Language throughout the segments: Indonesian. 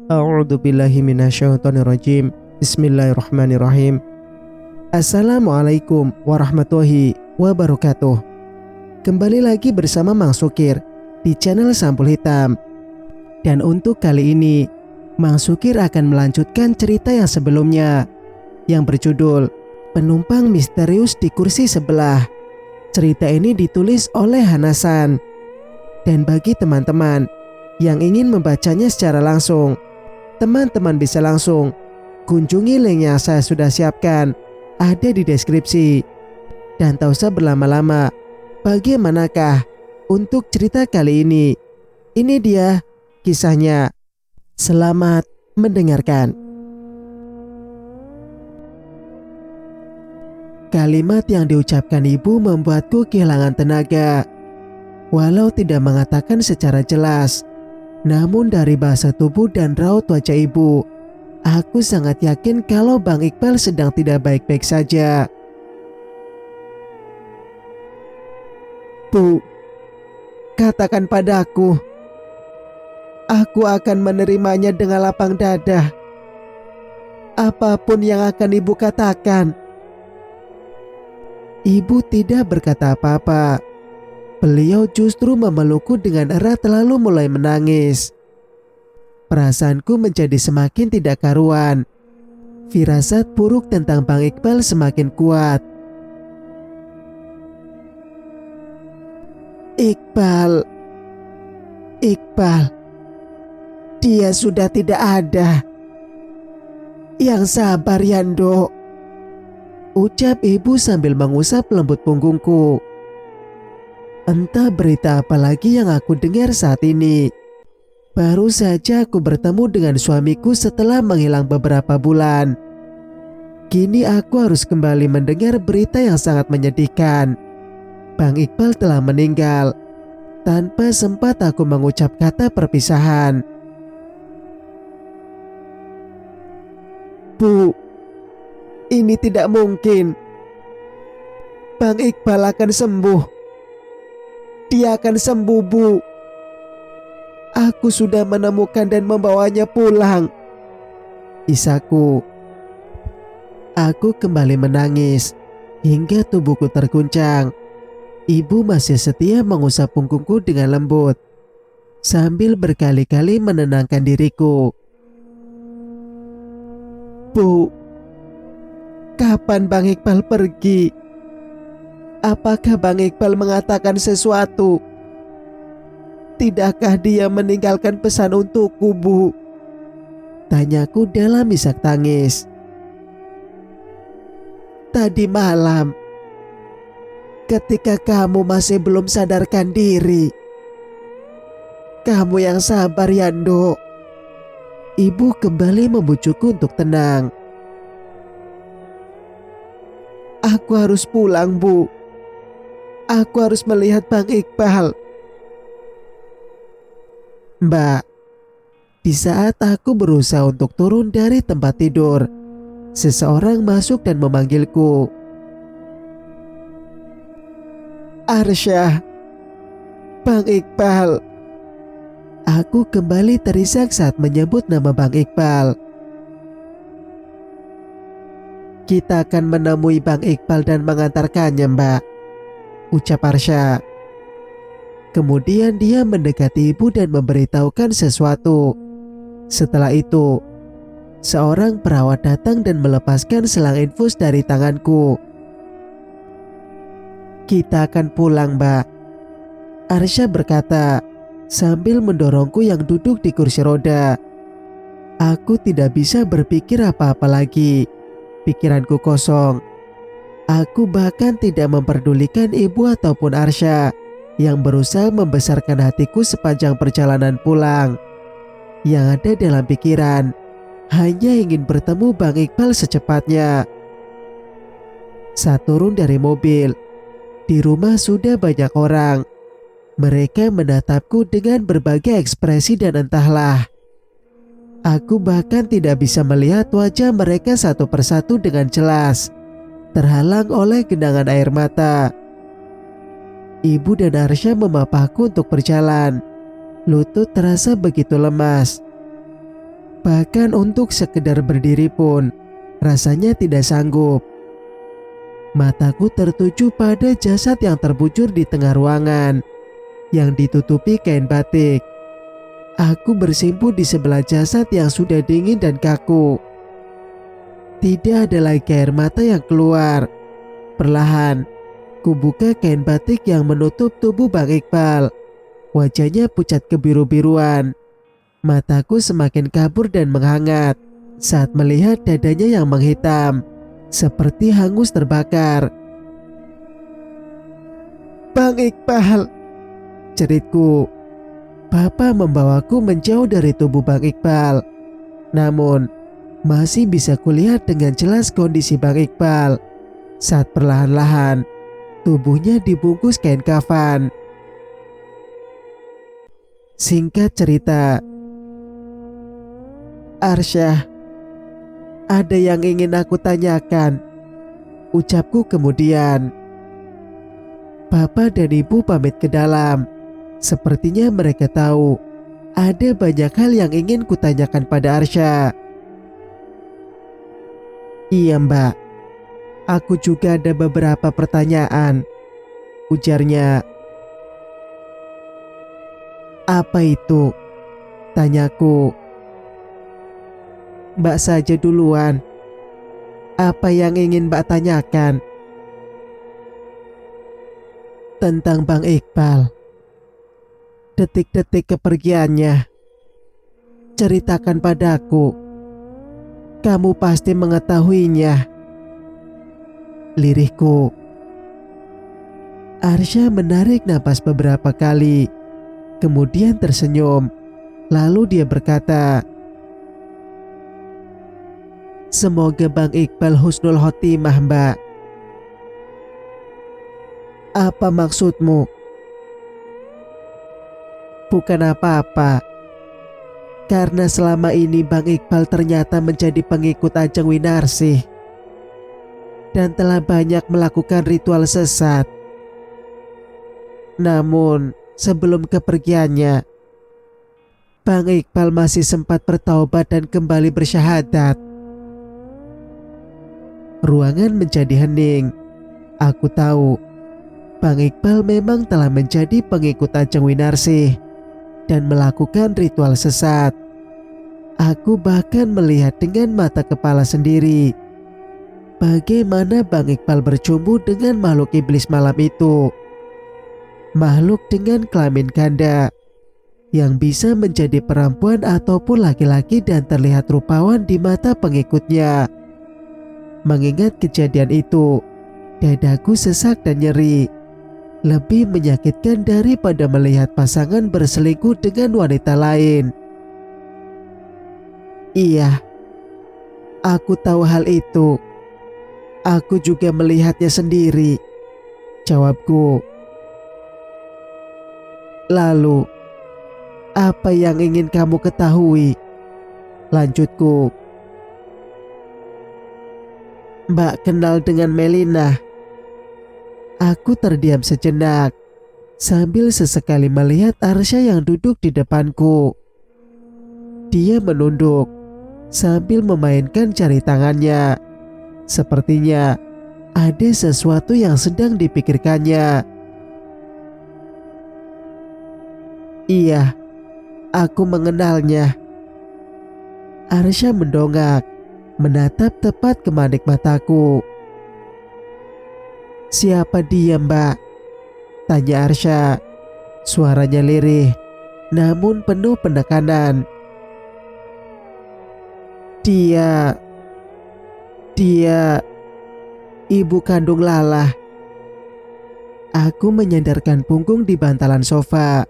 A'udzu billahi minasyaitonir rajim. Bismillahirrahmanirrahim. Assalamualaikum warahmatullahi wabarakatuh. Kembali lagi bersama Mang Sukir di channel Sampul Hitam. Dan untuk kali ini, Mang Sukir akan melanjutkan cerita yang sebelumnya yang berjudul Penumpang Misterius di Kursi Sebelah. Cerita ini ditulis oleh Hanasan. Dan bagi teman-teman yang ingin membacanya secara langsung, teman-teman bisa langsung kunjungi link yang saya sudah siapkan, ada di deskripsi. Dan tak usah berlama-lama, bagaimanakah untuk cerita kali ini? Ini dia kisahnya. Selamat mendengarkan. Kalimat yang diucapkan ibu membuatku kehilangan tenaga. Walau tidak mengatakan secara jelas, namun dari bahasa tubuh dan raut wajah ibu, aku sangat yakin kalau Bang Iqbal sedang tidak baik-baik saja. Bu, katakan padaku. Aku akan menerimanya dengan lapang dada. Apapun yang akan ibu katakan. Ibu tidak berkata apa-apa. Beliau justru memelukku dengan erat lalu mulai menangis. Perasaanku menjadi semakin tidak karuan. Firasat buruk tentang Bang Iqbal semakin kuat. Iqbal, dia sudah tidak ada. Yang sabar Yando, ucap ibu sambil mengusap lembut punggungku. Entah berita apa lagi yang aku dengar saat ini. Baru saja aku bertemu dengan suamiku setelah menghilang beberapa bulan. Kini aku harus kembali mendengar berita yang sangat menyedihkan. Bang Iqbal telah meninggal tanpa sempat aku mengucap kata perpisahan. Bu, ini tidak mungkin. Bang Iqbal akan sembuh. Dia akan sembuh, Bu. Aku sudah menemukan dan membawanya pulang. Isaku. Aku kembali menangis hingga tubuhku terguncang. Ibu masih setia mengusap punggungku dengan lembut sambil berkali-kali menenangkan diriku. Bu, kapan Bang Iqbal pergi? Apakah Bang Iqbal mengatakan sesuatu? Tidakkah dia meninggalkan pesan untukku, Bu? Tanyaku dalam isak tangis. Tadi malam, ketika kamu masih belum sadarkan diri. Kamu yang sabar, Yando. Ibu kembali membujukku untuk tenang. Aku harus pulang, Bu. Aku harus melihat Bang Iqbal. Mbak, di saat aku berusaha untuk turun dari tempat tidur, seseorang masuk dan memanggilku. Arsyah, Bang Iqbal. Aku kembali terisak saat menyebut nama Bang Iqbal. Kita akan menemui Bang Iqbal dan mengantarkannya, Mbak, ucap Arsyah. Kemudian dia mendekati ibu dan memberitahukan sesuatu. Setelah itu, seorang perawat datang dan melepaskan selang infus dari tanganku. Kita akan pulang, Mbak, Arsyah berkata sambil mendorongku yang duduk di kursi roda. Aku tidak bisa berpikir apa-apa lagi. Pikiranku kosong. Aku bahkan tidak memperdulikan ibu ataupun Arsyah yang berusaha membesarkan hatiku sepanjang perjalanan pulang. Yang ada dalam pikiran hanya ingin bertemu Bang Iqbal secepatnya. Saat turun dari mobil, di rumah sudah banyak orang. Mereka menatapku dengan berbagai ekspresi dan entahlah. Aku bahkan tidak bisa melihat wajah mereka satu persatu dengan jelas, terhalang oleh genangan air mata. Ibu dan Arsyah memapahku untuk berjalan. Lutut terasa begitu lemas. Bahkan untuk sekedar berdiri pun rasanya tidak sanggup. Mataku tertuju pada jasad yang terbujur di tengah ruangan yang ditutupi kain batik. Aku bersimpuh di sebelah jasad yang sudah dingin dan kaku. Tidak ada lagi air mata yang keluar. Perlahan, ku buka kain batik yang menutup tubuh Bang Iqbal. Wajahnya pucat kebiru-biruan. Mataku semakin kabur dan menghangat saat melihat dadanya yang menghitam, seperti hangus terbakar. "Bang Iqbal!" jeritku. Papa membawaku menjauh dari tubuh Bang Iqbal. Namun, masih bisa kulihat dengan jelas kondisi Bang Iqbal saat perlahan-lahan tubuhnya dibungkus kain kafan. Singkat cerita, "Arsyah, ada yang ingin aku tanyakan," ucapku kemudian. Papa dan ibu pamit ke dalam. Sepertinya mereka tahu ada banyak hal yang ingin kutanyakan pada Arsyah. "Iya Mbak, aku juga ada beberapa pertanyaan," ujarnya. "Apa itu?" tanyaku. "Mbak saja duluan. Apa yang ingin Mbak tanyakan?" "Tentang Bang Iqbal. Detik-detik kepergiannya. Ceritakan padaku. Kamu pasti mengetahuinya," lirihku. Arsyah menarik napas beberapa kali, kemudian tersenyum. Lalu dia berkata, "Semoga Bang Iqbal husnul khotimah, Mbak." "Apa maksudmu?" "Bukan apa-apa. Karena selama ini Bang Iqbal ternyata menjadi pengikut Ajeng Winarsih dan telah banyak melakukan ritual sesat. Namun sebelum kepergiannya, Bang Iqbal masih sempat bertaubat dan kembali bersyahadat." Ruangan menjadi hening. Aku tahu Bang Iqbal memang telah menjadi pengikut Ajeng Winarsih dan melakukan ritual sesat. Aku bahkan melihat dengan mata kepala sendiri bagaimana Bang Iqbal bercumbu dengan makhluk iblis malam itu. Makhluk dengan kelamin ganda yang bisa menjadi perempuan ataupun laki-laki dan terlihat rupawan di mata pengikutnya. Mengingat kejadian itu, dadaku sesak dan nyeri. Lebih menyakitkan daripada melihat pasangan berselingkuh dengan wanita lain. "Iya, aku tahu hal itu. Aku juga melihatnya sendiri," jawabku. "Lalu, apa yang ingin kamu ketahui?" lanjutku. "Mbak kenal dengan Melina?" Aku terdiam sejenak sambil sesekali melihat Arsyah yang duduk di depanku. Dia menunduk sambil memainkan jari tangannya. Sepertinya ada sesuatu yang sedang dipikirkannya. "Iya, aku mengenalnya." Arsyah mendongak, menatap tepat ke manik mataku. "Siapa dia, Mbak?" tanya Arsyah. Suaranya lirih, namun penuh penekanan. Dia ibu kandung Lala." Aku menyandarkan punggung di bantalan sofa,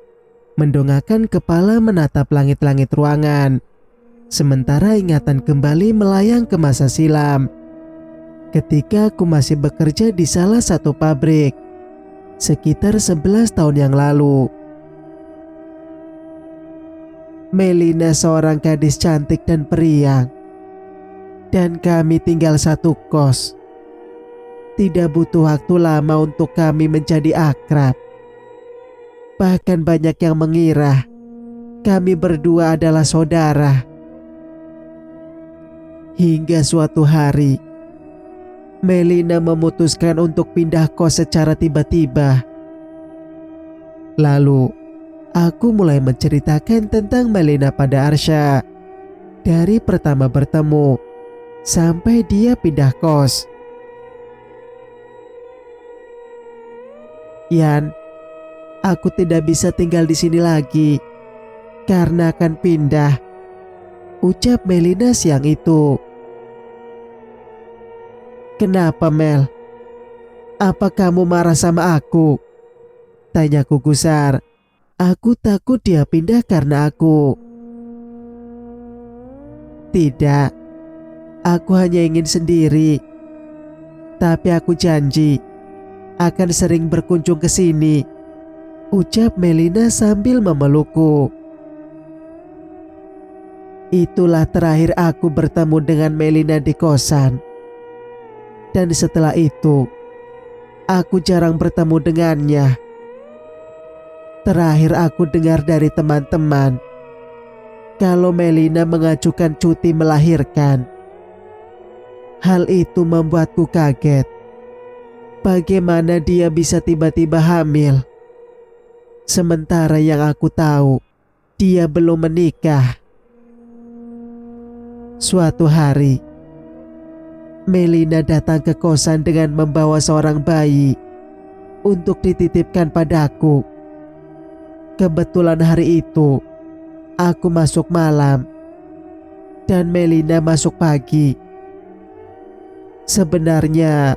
mendongakkan kepala menatap langit-langit ruangan. Sementara ingatan kembali melayang ke masa silam. Ketika aku masih bekerja di salah satu pabrik, sekitar 11 tahun yang lalu. Melina seorang gadis cantik dan periang. Dan kami tinggal satu kos. Tidak butuh waktu lama untuk kami menjadi akrab. Bahkan banyak yang mengira kami berdua adalah saudara. Hingga suatu hari, Melina memutuskan untuk pindah kos secara tiba-tiba. Lalu, aku mulai menceritakan tentang Melina pada Arsya. Dari pertama bertemu, sampai dia pindah kos. Yan, aku tidak bisa tinggal di sini lagi karena akan pindah, ucap Melina siang itu. Kenapa, Mel? Apa kamu marah sama aku? Tanyaku gusar. Aku takut dia pindah karena aku. Tidak, aku hanya ingin sendiri. Tapi aku janji akan sering berkunjung ke sini, ucap Melina sambil memelukku. Itulah terakhir aku bertemu dengan Melina di kosan. Dan setelah itu, aku jarang bertemu dengannya. Terakhir aku dengar dari teman-teman kalau Melina mengajukan cuti melahirkan. Hal itu membuatku kaget. Bagaimana dia bisa tiba-tiba hamil? Sementara yang aku tahu, dia belum menikah. Suatu hari, Melina datang ke kosan dengan membawa seorang bayi untuk dititipkan padaku. Kebetulan hari itu, aku masuk malam dan Melina masuk pagi. Sebenarnya,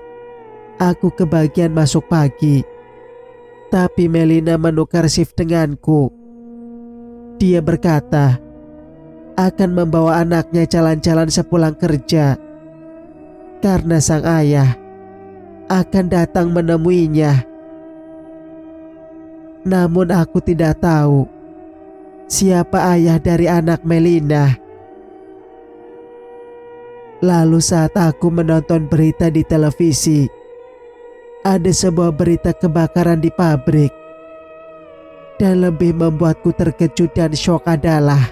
aku kebagian masuk pagi, tapi Melina menukar shift denganku. Dia berkata akan membawa anaknya jalan-jalan sepulang kerja karena sang ayah akan datang menemuinya. Namun aku tidak tahu siapa ayah dari anak Melina. Lalu saat aku menonton berita di televisi, ada sebuah berita kebakaran di pabrik. Dan lebih membuatku terkejut dan syok adalah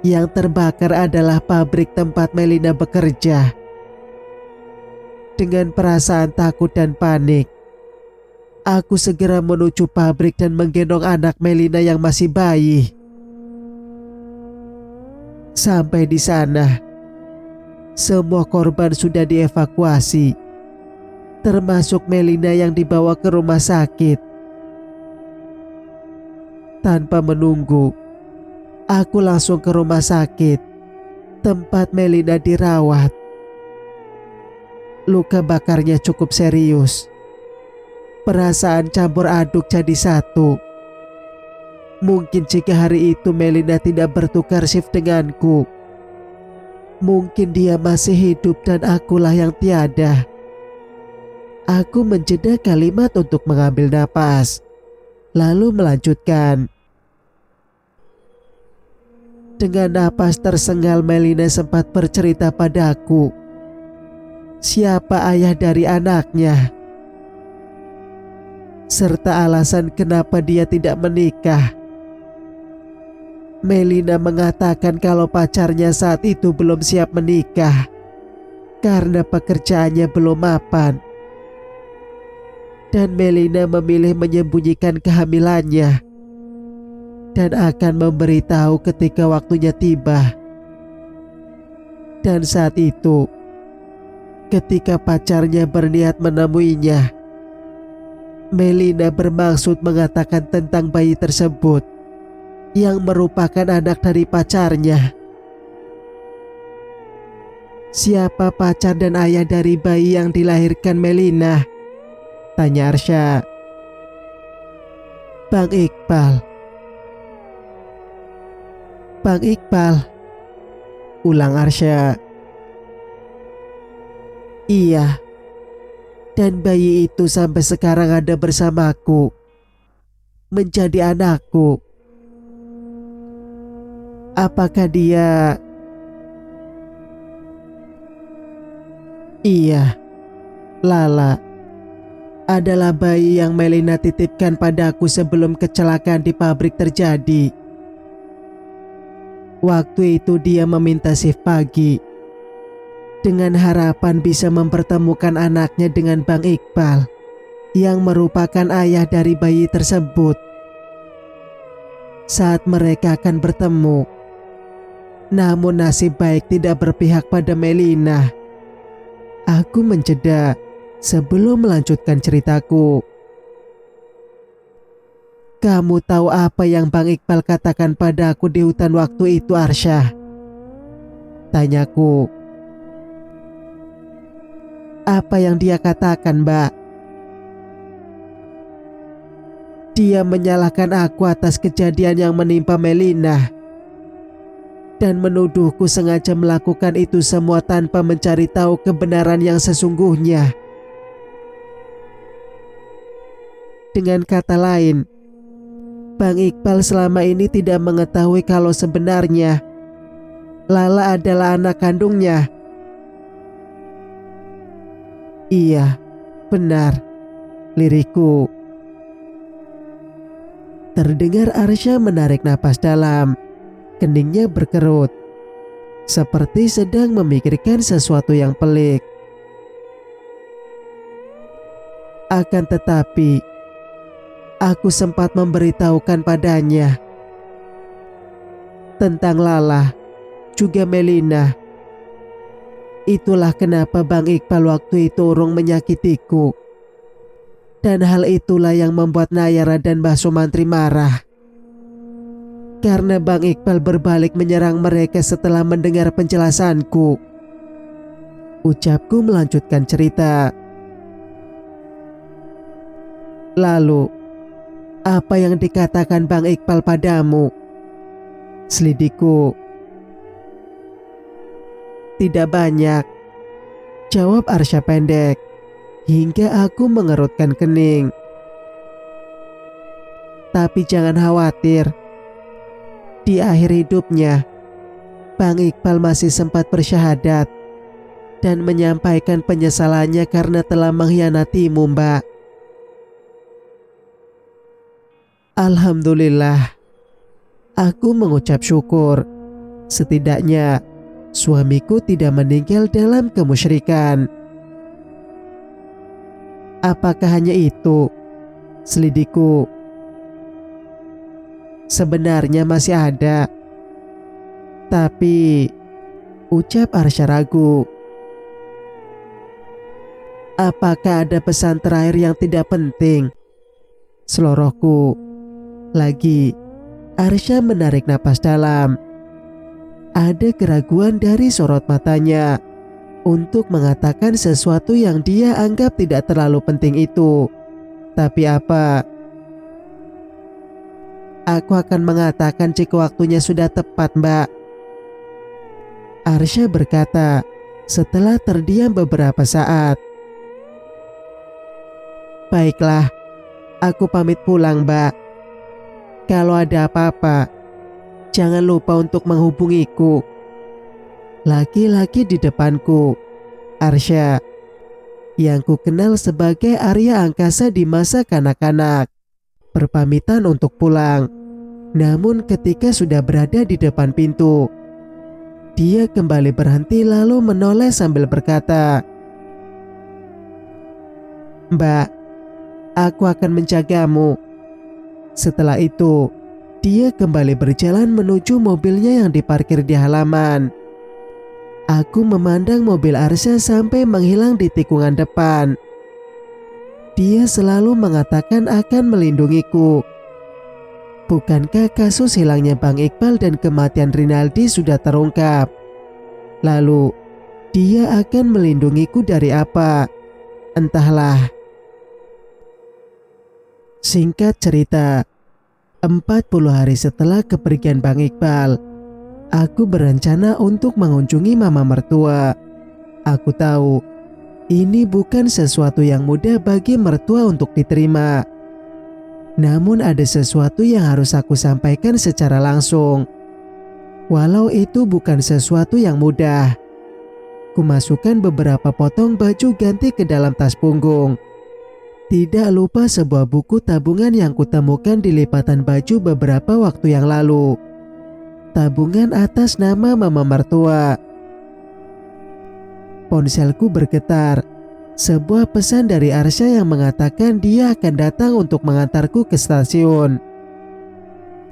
yang terbakar adalah pabrik tempat Melina bekerja. Dengan perasaan takut dan panik, aku segera menuju pabrik dan menggendong anak Melina yang masih bayi. Sampai di sana, semua korban sudah dievakuasi, termasuk Melina yang dibawa ke rumah sakit. Tanpa menunggu, aku langsung ke rumah sakit tempat Melina dirawat. Luka bakarnya cukup serius. Perasaan campur aduk jadi satu. Mungkin jika hari itu Melina tidak bertukar shift denganku, mungkin dia masih hidup dan akulah yang tiada. Aku menjeda kalimat untuk mengambil napas, lalu melanjutkan. Dengan napas tersengal Melina sempat bercerita padaku siapa ayah dari anaknya, serta alasan kenapa dia tidak menikah. Melina mengatakan kalau pacarnya saat itu belum siap menikah karena pekerjaannya belum mapan. Dan Melina memilih menyembunyikan kehamilannya dan akan memberitahu ketika waktunya tiba. Dan saat itu, ketika pacarnya berniat menemuinya, Melina bermaksud mengatakan tentang bayi tersebut yang merupakan anak dari pacarnya. Siapa pacar dan ayah dari bayi yang dilahirkan Melina? Tanya Arsya. Bang Iqbal. Bang Iqbal, ulang Arsya. Iya, dan bayi itu sampai sekarang ada bersamaku, menjadi anakku. Apakah dia... Iya, Lala adalah bayi yang Melina titipkan padaku sebelum kecelakaan di pabrik terjadi. Waktu itu dia meminta shift pagi dengan harapan bisa mempertemukan anaknya dengan Bang Iqbal yang merupakan ayah dari bayi tersebut. Saat mereka akan bertemu, namun nasib baik tidak berpihak pada Melina. Aku menjeda sebelum melanjutkan ceritaku. Kamu tahu apa yang Bang Iqbal katakan pada aku di hutan waktu itu, Arsyah? Tanyaku. Apa yang dia katakan, Mbak? Dia menyalahkan aku atas kejadian yang menimpa Melina dan menuduhku sengaja melakukan itu semua tanpa mencari tahu kebenaran yang sesungguhnya. Dengan kata lain, Bang Iqbal selama ini tidak mengetahui kalau sebenarnya Lala adalah anak kandungnya. Iya, benar, lirikku. Terdengar Arsyah menarik napas dalam. Keningnya berkerut, seperti sedang memikirkan sesuatu yang pelik. Akan tetapi, aku sempat memberitahukan padanya tentang Lala, juga Melina. Itulah kenapa Bang Iqbal waktu itu urung menyakitiku. Dan hal itulah yang membuat Nayara dan Mbah Sumantri marah. Karena Bang Iqbal berbalik menyerang mereka setelah mendengar penjelasanku. Ucapku melanjutkan cerita. Lalu, apa yang dikatakan Bang Iqbal padamu? Selidikku. Tidak banyak, jawab Arsyah pendek, hingga aku mengerutkan kening. Tapi jangan khawatir. Di akhir hidupnya, Bang Iqbal masih sempat bersyahadat dan menyampaikan penyesalannya karena telah mengkhianatimu, Mbak. Alhamdulillah, aku mengucap syukur. Setidaknya suamiku tidak meninggal dalam kemusyrikan. Apakah hanya itu? Selidikku. Sebenarnya masih ada. Tapi, ucap Arsyah ragu. Apakah ada pesan terakhir yang tidak penting? Selorohku. Lagi, Arsyah menarik napas dalam. Ada keraguan dari sorot matanya untuk mengatakan sesuatu yang dia anggap tidak terlalu penting itu. Tapi apa? Aku akan mengatakan jika waktunya sudah tepat, Mbak. Arsyah berkata setelah terdiam beberapa saat. Baiklah, aku pamit pulang, Mbak. Kalau ada apa-apa, jangan lupa untuk menghubungiku. Laki-laki di depanku, Arsyah, yang ku kenal sebagai Arya Angkasa di masa kanak-kanak, berpamitan untuk pulang. Namun ketika sudah berada di depan pintu, dia kembali berhenti lalu menoleh sambil berkata, Mbak, aku akan menjagamu. Setelah itu, dia kembali berjalan menuju mobilnya yang diparkir di halaman. Aku memandang mobil Arsyah sampai menghilang di tikungan depan. Dia selalu mengatakan akan melindungiku. Bukankah kasus hilangnya Bang Iqbal dan kematian Rinaldi sudah terungkap? Lalu, dia akan melindungiku dari apa? Entahlah. Singkat cerita, 40 hari setelah kepergian Bang Iqbal, aku berencana untuk mengunjungi mama mertua. Aku tahu, ini bukan sesuatu yang mudah bagi mertua untuk diterima. Namun ada sesuatu yang harus aku sampaikan secara langsung. Walau itu bukan sesuatu yang mudah. Kumasukkan beberapa potong baju ganti ke dalam tas punggung. Tidak lupa sebuah buku tabungan yang kutemukan di lipatan baju beberapa waktu yang lalu. Tabungan atas nama mama mertua. Ponselku bergetar. Sebuah pesan dari Arsya yang mengatakan dia akan datang untuk mengantarku ke stasiun.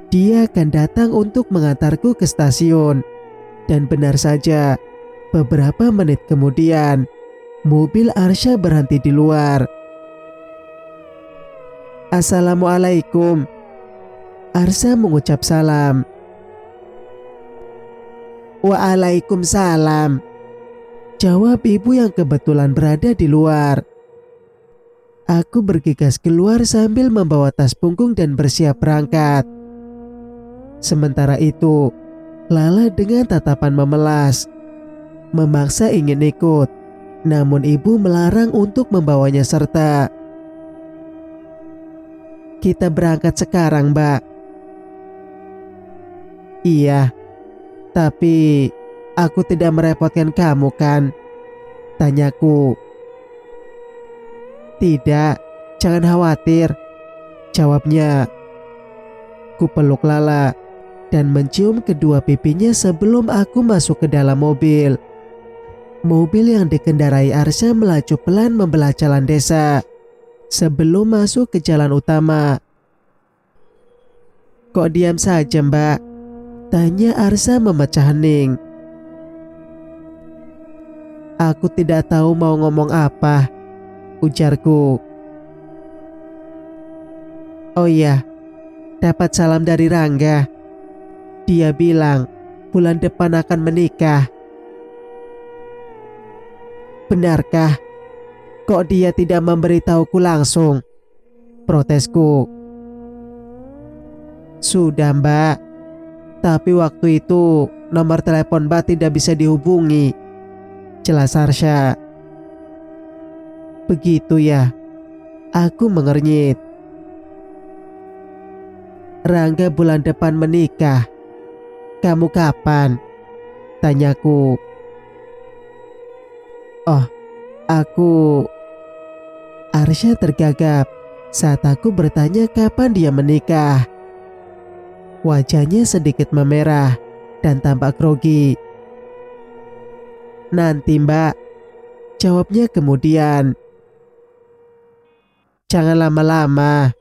Dia akan datang untuk mengantarku ke stasiun. Dan benar saja, beberapa menit kemudian, mobil Arsya berhenti di luar. "Assalamualaikum." Arsya mengucap salam. "Waalaikumsalam," jawab ibu yang kebetulan berada di luar. Aku bergegas keluar sambil membawa tas punggung dan bersiap berangkat. Sementara itu, Lala dengan tatapan memelas memaksa ingin ikut, namun ibu melarang untuk membawanya serta. "Kita berangkat sekarang, Mbak." "Iya, tapi aku tidak merepotkan kamu kan?" tanyaku. "Tidak, jangan khawatir," jawabnya. Ku peluk Lala dan mencium kedua pipinya sebelum aku masuk ke dalam mobil. Mobil yang dikendarai Arsya melaju pelan membelah jalan desa sebelum masuk ke jalan utama. "Kok diam saja, Mbak?" tanya Arsya memecah hening. "Aku tidak tahu mau ngomong apa," ujarku. "Oh iya, dapat salam dari Rangga. Dia bilang bulan depan akan menikah." "Benarkah? Kok dia tidak memberitahuku langsung?" protesku. "Sudah, Mbak. Tapi waktu itu nomor telepon Mbak tidak bisa dihubungi," jelas Arsya. "Begitu ya?" Aku mengernyit. "Rangga bulan depan menikah. Kamu kapan?" tanyaku. "Oh, aku..." Arsya tergagap saat aku bertanya kapan dia menikah. Wajahnya sedikit memerah dan tampak grogi. "Nanti, Mbak," jawabnya kemudian. "Jangan lama-lama,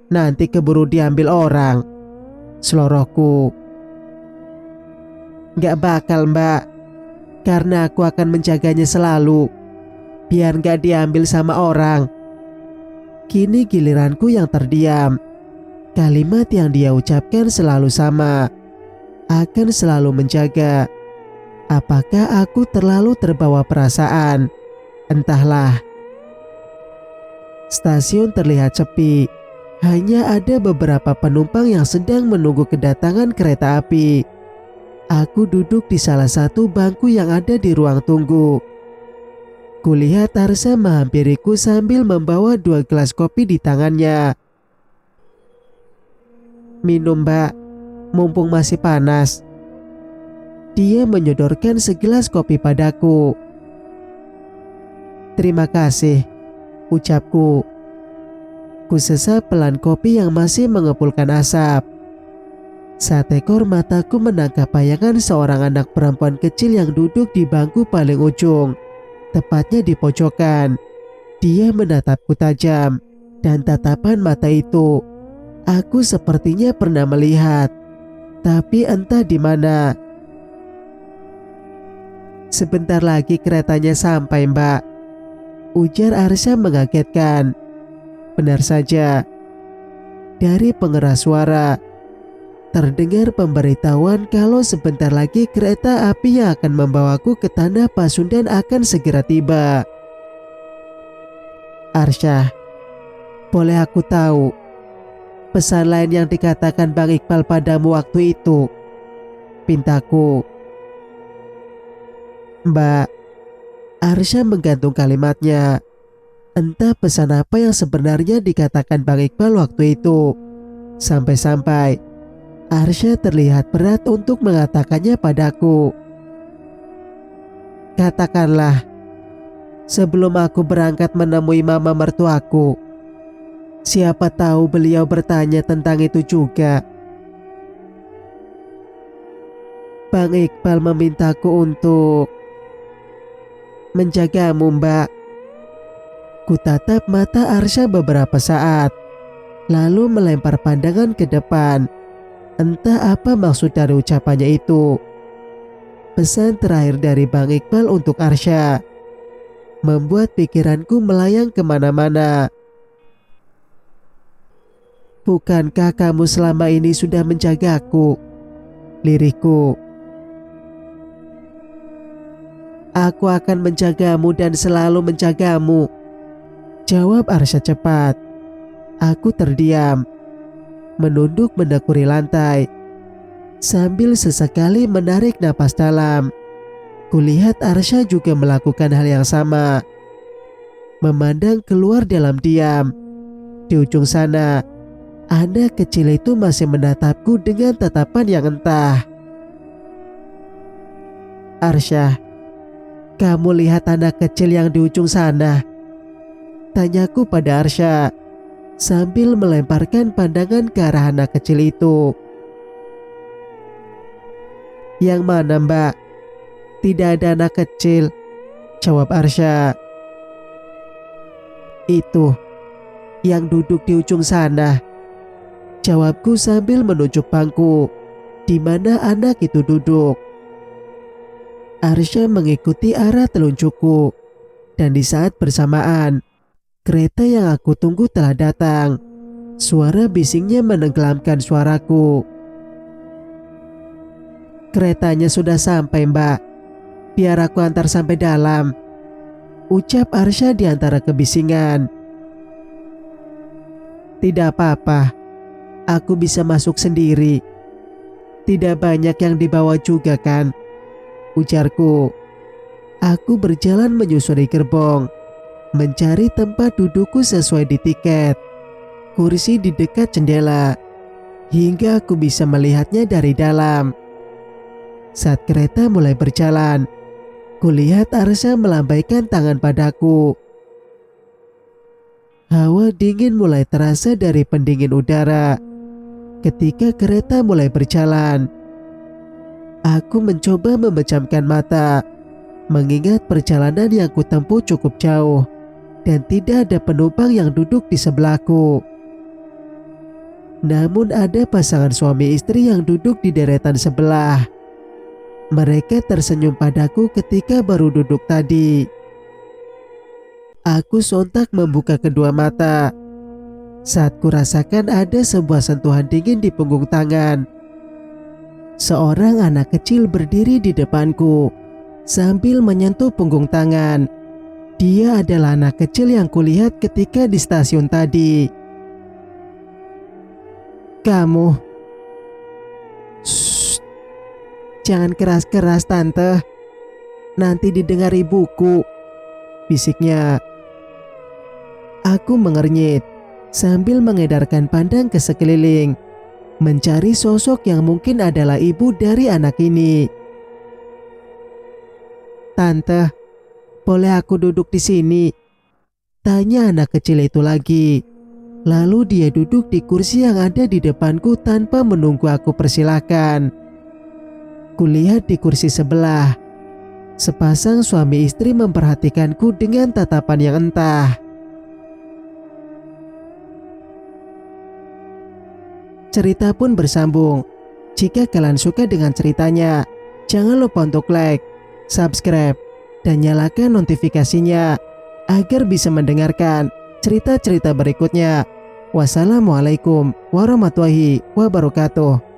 nanti keburu diambil orang," selorohku. "Gak bakal, Mbak, karena aku akan menjaganya selalu, biar gak diambil sama orang." Kini giliranku yang terdiam. Kalimat yang dia ucapkan selalu sama, akan selalu menjaga. Apakah aku terlalu terbawa perasaan? Entahlah. Stasiun terlihat sepi. Hanya ada beberapa penumpang yang sedang menunggu kedatangan kereta api. Aku duduk di salah satu bangku yang ada di ruang tunggu. Kulihat Arsya menghampiriku sambil membawa 2 gelas kopi di tangannya. "Minum, Mbak, mumpung masih panas." Dia menyodorkan segelas kopi padaku. "Terima kasih," ucapku. Kusesap pelan kopi yang masih mengepulkan asap. Saat ekor mataku menangkap bayangan seorang anak perempuan kecil yang duduk di bangku paling ujung, tepatnya di pojokan. Dia menatapku tajam, dan tatapan mata itu aku sepertinya pernah melihat, tapi entah di mana. "Sebentar lagi keretanya sampai, Mbak," ujar Arsya mengagetkan. Benar saja, dari pengeras suara terdengar pemberitahuan kalau sebentar lagi kereta api yang akan membawaku ke tanah Pasundan akan segera tiba. "Arsya, boleh aku tahu pesan lain yang dikatakan Bang Iqbal padamu waktu itu?" pintaku. "Mbak," Arsya menggantung kalimatnya. Entah pesan apa yang sebenarnya dikatakan Bang Iqbal waktu itu. Sampai-sampai Arsya terlihat berat untuk mengatakannya padaku. "Katakanlah, sebelum aku berangkat menemui mama mertuaku. Siapa tahu beliau bertanya tentang itu juga." "Bang Iqbal memintaku untuk..." Menjagamu, Mbak. Kutatap mata Arsha beberapa saat, lalu melempar pandangan ke depan. Entah apa maksud dari ucapannya itu. Pesan terakhir dari Bang Iqbal untuk Arsha membuat pikiranku melayang kemana-mana. Bukankah kamu selama ini sudah menjagaku? Lirikku. Aku akan menjagamu dan selalu menjagamu, jawab Arsha cepat. Aku terdiam, menunduk mendekuri lantai, sambil sesekali menarik napas dalam. Kulihat Arsha juga melakukan hal yang sama. Memandang keluar dalam diam. Di ujung sana, anak kecil itu masih menatapku dengan tatapan yang entah. Arsha, kamu lihat anak kecil yang di ujung sana? Tanyaku pada Arsha sambil melemparkan pandangan ke arah anak kecil itu. Yang mana, Mbak? Tidak ada anak kecil, jawab Arsha. Itu, yang duduk di ujung sana, jawabku sambil menunjuk bangku di mana anak itu duduk. Arsha mengikuti arah telunjukku, dan di saat bersamaan, kereta yang aku tunggu telah datang. Suara bisingnya menenggelamkan suaraku. Keretanya sudah sampai, Mbak. Biar aku antar sampai dalam, ucap Arsha di antara kebisingan. Tidak apa-apa, aku bisa masuk sendiri. Tidak banyak yang dibawa juga kan, ujarku. Aku berjalan menyusuri gerbong, mencari tempat dudukku sesuai di tiket. Kursi di dekat jendela, hingga aku bisa melihatnya dari dalam. Saat kereta mulai berjalan, kulihat Arsha melambaikan tangan padaku. Hawa dingin mulai terasa dari pendingin udara. Ketika kereta mulai berjalan, aku mencoba memejamkan mata, mengingat perjalanan yang kutempuh cukup jauh dan tidak ada penumpang yang duduk di sebelahku. Namun ada pasangan suami istri yang duduk di deretan sebelah. Mereka tersenyum padaku ketika baru duduk tadi. Aku sontak membuka kedua mata saat kurasakan ada sebuah sentuhan dingin di punggung tangan. Seorang anak kecil berdiri di depanku sambil menyentuh punggung tangan. Dia adalah anak kecil yang kulihat ketika di stasiun tadi. Kamu. Shh, jangan keras-keras, Tante. Nanti didengar ibuku, bisiknya. Aku mengernyit sambil mengedarkan pandang ke sekeliling, mencari sosok yang mungkin adalah ibu dari anak ini. Tante, boleh aku duduk di sini? Tanya anak kecil itu lagi. Lalu dia duduk di kursi yang ada di depanku tanpa menunggu aku persilahkan. Kulihat di kursi sebelah, sepasang suami istri memperhatikanku dengan tatapan yang entah. Cerita pun bersambung. Jika kalian suka dengan ceritanya, jangan lupa untuk like, subscribe, dan nyalakan notifikasinya agar bisa mendengarkan cerita-cerita berikutnya. Wassalamualaikum warahmatullahi wabarakatuh.